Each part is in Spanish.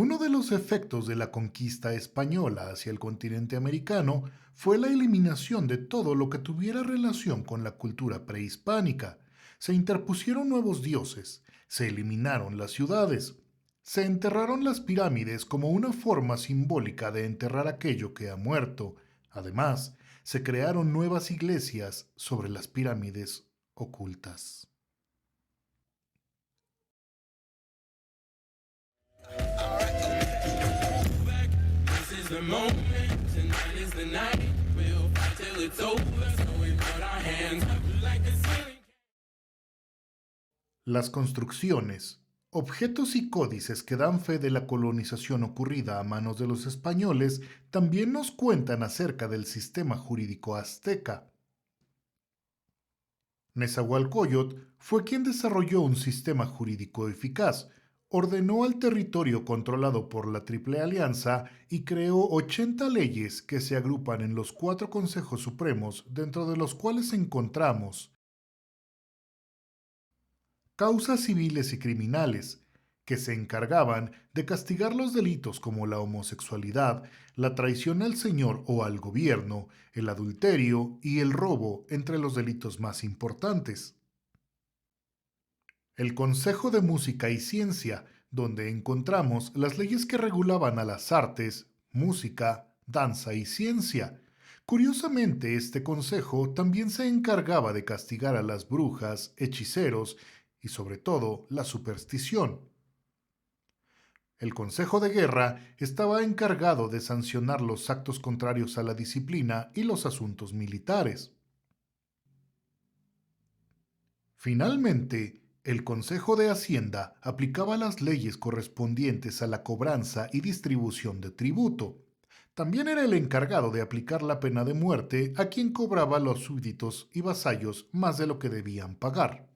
Uno de los efectos de la conquista española hacia el continente americano fue la eliminación de todo lo que tuviera relación con la cultura prehispánica. Se interpusieron nuevos dioses, se eliminaron las ciudades, se enterraron las pirámides como una forma simbólica de enterrar aquello que ha muerto. Además, se crearon nuevas iglesias sobre las pirámides ocultas. This is the moment, tonight is the night. We'll fight till it's over, so we put our hands up like a ceiling. Las construcciones, objetos y códices que dan fe de la colonización ocurrida a manos de los españoles también nos cuentan acerca del sistema jurídico azteca. Nezahualcóyotl fue quien desarrolló un sistema jurídico eficaz, ordenó al territorio controlado por la Triple Alianza y creó 80 leyes que se agrupan en los cuatro consejos supremos, dentro de los cuales encontramos causas civiles y criminales, que se encargaban de castigar los delitos como la homosexualidad, la traición al Señor o al gobierno, el adulterio y el robo entre los delitos más importantes. El Consejo de Música y Ciencia, donde encontramos las leyes que regulaban a las artes, música, danza y ciencia. Curiosamente, este consejo también se encargaba de castigar a las brujas, hechiceros y sobre todo la superstición. El Consejo de Guerra estaba encargado de sancionar los actos contrarios a la disciplina y los asuntos militares. Finalmente, el Consejo de Hacienda aplicaba las leyes correspondientes a la cobranza y distribución de tributo. También era el encargado de aplicar la pena de muerte a quien cobraba a los súbditos y vasallos más de lo que debían pagar.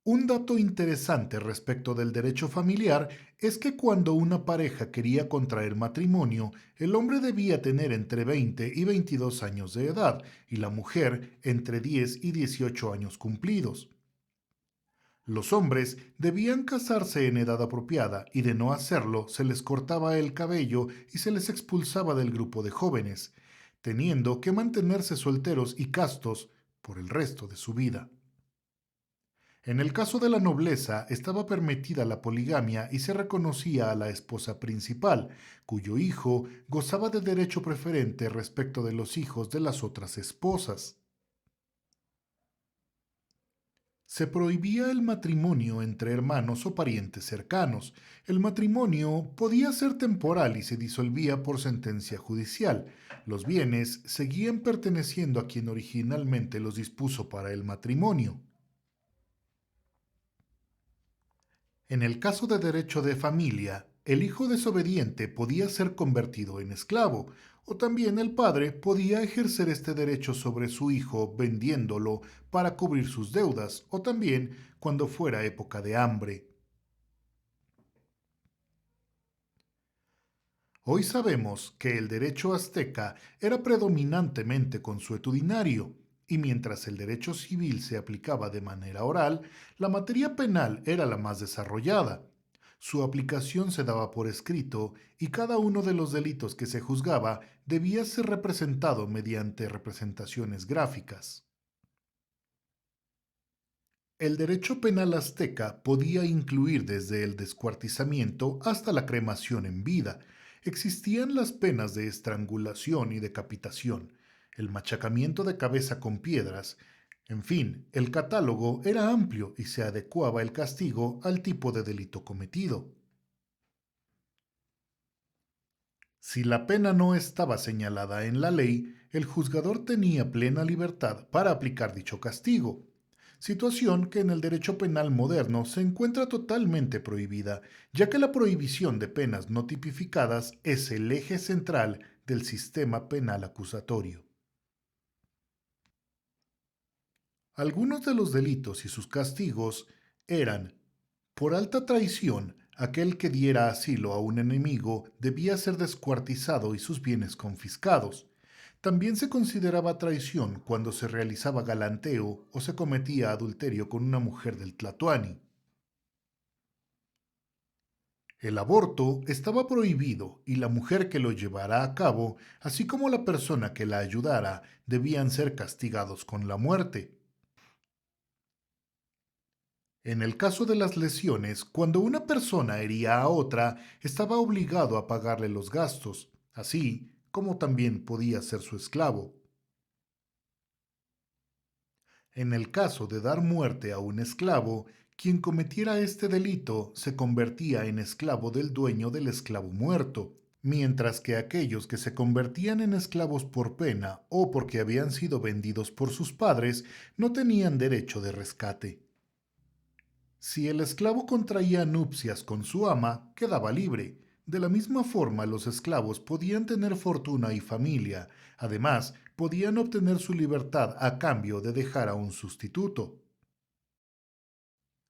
Un dato interesante respecto del derecho familiar es que cuando una pareja quería contraer matrimonio, el hombre debía tener entre 20 y 22 años de edad y la mujer entre 10 y 18 años cumplidos. Los hombres debían casarse en edad apropiada y de no hacerlo se les cortaba el cabello y se les expulsaba del grupo de jóvenes, teniendo que mantenerse solteros y castos por el resto de su vida. En el caso de la nobleza estaba permitida la poligamia y se reconocía a la esposa principal, cuyo hijo gozaba de derecho preferente respecto de los hijos de las otras esposas. Se prohibía el matrimonio entre hermanos o parientes cercanos. El matrimonio podía ser temporal y se disolvía por sentencia judicial. Los bienes seguían perteneciendo a quien originalmente los dispuso para el matrimonio. En el caso de derecho de familia, el hijo desobediente podía ser convertido en esclavo, o también el padre podía ejercer este derecho sobre su hijo vendiéndolo para cubrir sus deudas, o también cuando fuera época de hambre. Hoy sabemos que el derecho azteca era predominantemente consuetudinario, y mientras el derecho civil se aplicaba de manera oral, la materia penal era la más desarrollada. Su aplicación se daba por escrito y cada uno de los delitos que se juzgaba debía ser representado mediante representaciones gráficas. El derecho penal azteca podía incluir desde el descuartizamiento hasta la cremación en vida. Existían las penas de estrangulación y decapitación, el machacamiento de cabeza con piedras. En fin, el catálogo era amplio y se adecuaba el castigo al tipo de delito cometido. Si la pena no estaba señalada en la ley, el juzgador tenía plena libertad para aplicar dicho castigo, situación que en el derecho penal moderno se encuentra totalmente prohibida, ya que la prohibición de penas no tipificadas es el eje central del sistema penal acusatorio. Algunos de los delitos y sus castigos eran: por alta traición, aquel que diera asilo a un enemigo debía ser descuartizado y sus bienes confiscados. También se consideraba traición cuando se realizaba galanteo o se cometía adulterio con una mujer del Tlatoani. El aborto estaba prohibido y la mujer que lo llevara a cabo, así como la persona que la ayudara, debían ser castigados con la muerte. En el caso de las lesiones, cuando una persona hería a otra, estaba obligado a pagarle los gastos, así como también podía ser su esclavo. En el caso de dar muerte a un esclavo, quien cometiera este delito se convertía en esclavo del dueño del esclavo muerto, mientras que aquellos que se convertían en esclavos por pena o porque habían sido vendidos por sus padres no tenían derecho de rescate. Si el esclavo contraía nupcias con su ama, quedaba libre. De la misma forma, los esclavos podían tener fortuna y familia. Además, podían obtener su libertad a cambio de dejar a un sustituto.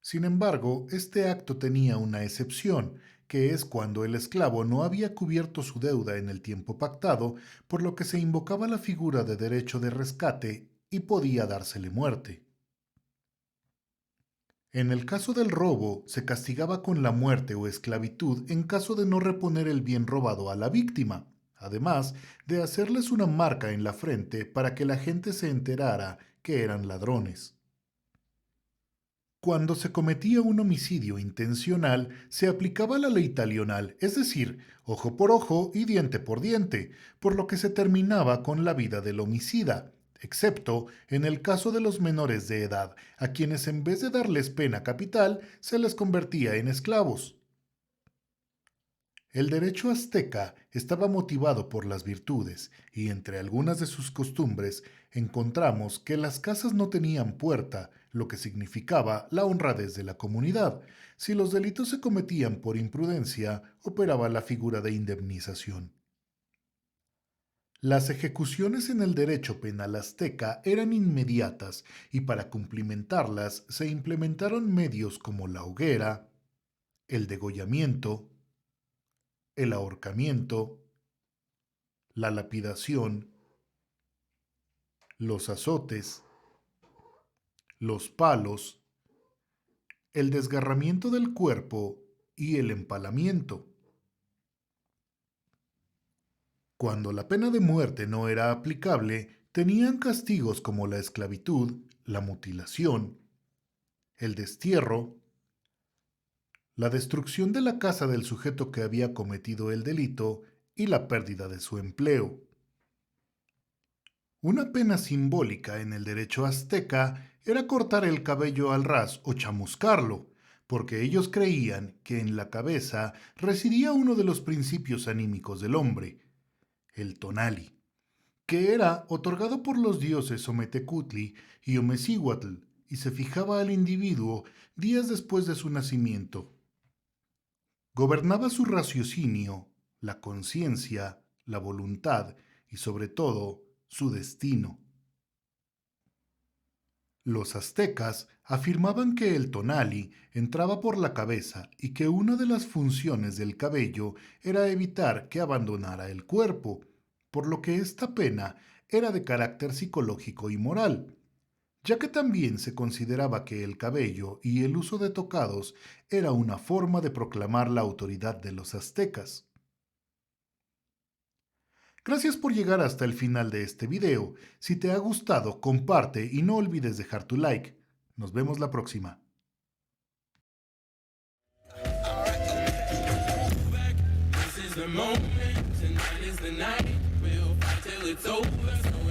Sin embargo, este acto tenía una excepción, que es cuando el esclavo no había cubierto su deuda en el tiempo pactado, por lo que se invocaba la figura de derecho de rescate y podía dársele muerte. En el caso del robo, se castigaba con la muerte o esclavitud en caso de no reponer el bien robado a la víctima, además de hacerles una marca en la frente para que la gente se enterara que eran ladrones. Cuando se cometía un homicidio intencional, se aplicaba la ley talional, es decir, ojo por ojo y diente por diente, por lo que se terminaba con la vida del homicida, excepto en el caso de los menores de edad, a quienes en vez de darles pena capital, se les convertía en esclavos. El derecho azteca estaba motivado por las virtudes, y entre algunas de sus costumbres encontramos que las casas no tenían puerta, lo que significaba la honradez de la comunidad. Si los delitos se cometían por imprudencia, operaba la figura de indemnización. Las ejecuciones en el derecho penal azteca eran inmediatas y para cumplimentarlas se implementaron medios como la hoguera, el degollamiento, el ahorcamiento, la lapidación, los azotes, los palos, el desgarramiento del cuerpo y el empalamiento. Cuando la pena de muerte no era aplicable, tenían castigos como la esclavitud, la mutilación, el destierro, la destrucción de la casa del sujeto que había cometido el delito y la pérdida de su empleo. Una pena simbólica en el derecho azteca era cortar el cabello al ras o chamuscarlo, porque ellos creían que en la cabeza residía uno de los principios anímicos del hombre, el tonali, que era otorgado por los dioses Ometecutli y Omecíhuatl y se fijaba al individuo días después de su nacimiento. Gobernaba su raciocinio, la conciencia, la voluntad y sobre todo su destino. Los aztecas afirmaban que el tonali entraba por la cabeza y que una de las funciones del cabello era evitar que abandonara el cuerpo, por lo que esta pena era de carácter psicológico y moral, ya que también se consideraba que el cabello y el uso de tocados era una forma de proclamar la autoridad de los aztecas. Gracias por llegar hasta el final de este video. Si te ha gustado, comparte y no olvides dejar tu like. Nos vemos la próxima. This is the moment, tonight is the night. We'll fight till it's over. So